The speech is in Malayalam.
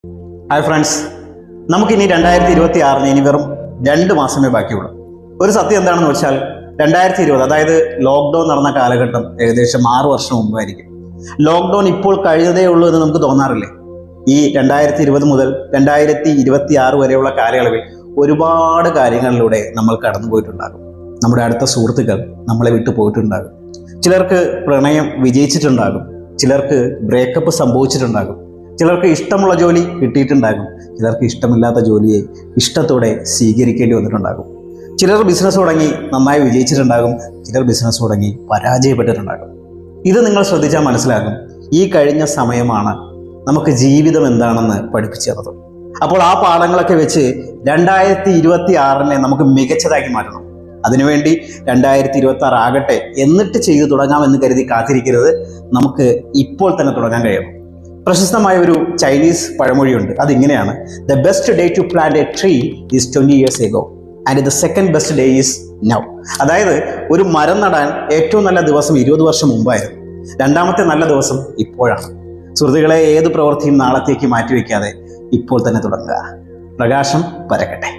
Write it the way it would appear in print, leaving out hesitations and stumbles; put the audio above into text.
ഹായ് ഫ്രണ്ട്സ്, നമുക്കിനി 2026 ഇനി വെറും 2 മാസമേ ബാക്കിയുള്ളൂ. ഒരു സത്യം എന്താണെന്ന് വെച്ചാൽ 2020 അതായത് ലോക്ക്ഡൗൺ നടന്ന കാലഘട്ടം ഏകദേശം 6 വർഷം മുമ്പായിരിക്കും. ലോക്ക്ഡൗൺ ഇപ്പോൾ കഴിഞ്ഞതേ ഉള്ളൂ എന്ന് നമുക്ക് തോന്നാറില്ലേ? ഈ 2020 മുതൽ 2026 വരെയുള്ള കാലയളവിൽ ഒരുപാട് കാര്യങ്ങളിലൂടെ നമ്മൾ കടന്നുപോയിട്ടുണ്ടാകും. നമ്മുടെ അടുത്ത സുഹൃത്തുക്കൾ നമ്മളെ വിട്ടു പോയിട്ടുണ്ടാകും. ചിലർക്ക് പ്രണയം വിജയിച്ചിട്ടുണ്ടാകും, ചിലർക്ക് ബ്രേക്കപ്പ് സംഭവിച്ചിട്ടുണ്ടാകും, ചിലർക്ക് ഇഷ്ടമുള്ള ജോലി കിട്ടിയിട്ടുണ്ടാകും, ചിലർക്ക് ഇഷ്ടമില്ലാത്ത ജോലിയെ ഇഷ്ടത്തോടെ സ്വീകരിക്കേണ്ടി വന്നിട്ടുണ്ടാകും. ചിലർ ബിസിനസ് തുടങ്ങി നന്നായി വിജയിച്ചിട്ടുണ്ടാകും, ചിലർ ബിസിനസ് തുടങ്ങി പരാജയപ്പെട്ടിട്ടുണ്ടാകും. ഇത് നിങ്ങൾ ശ്രദ്ധിച്ചാൽ മനസ്സിലാകും, ഈ കഴിഞ്ഞ സമയമാണ് നമുക്ക് ജീവിതം എന്താണെന്ന് പഠിപ്പിച്ചു തന്നത്. അപ്പോൾ ആ പാഠങ്ങളൊക്കെ വെച്ച് 2026 നമുക്ക് മികച്ചതാക്കി മാറ്റണം. അതിനുവേണ്ടി 2026 ആകട്ടെ എന്നിട്ട് ചെയ്തു തുടങ്ങാമെന്ന് കരുതി കാത്തിരിക്കരുത്. നമുക്ക് ഇപ്പോൾ തന്നെ തുടങ്ങാൻ കഴിയണം. പ്രശസ്തമായ ഒരു ചൈനീസ് പഴമൊഴിയുണ്ട്. അതിങ്ങനെയാണ്: the best day to plant a tree is 20 years ago and the second best day is now. അതായത് ഒരു മരം നടാൻ ഏറ്റവും നല്ല ദിവസം 20 വർഷം മുമ്പായിരുന്നു, രണ്ടാമത്തെ നല്ല ദിവസം ഇപ്പോഴാണ്. സുഹൃത്തുക്കളെ, ഏത് പ്രവൃത്തിയും നാളത്തേക്ക് മാറ്റിവെക്കാതെ ഇപ്പോൾ തന്നെ തുടങ്ങുക. പ്രകാശം പരക്കട്ടെ.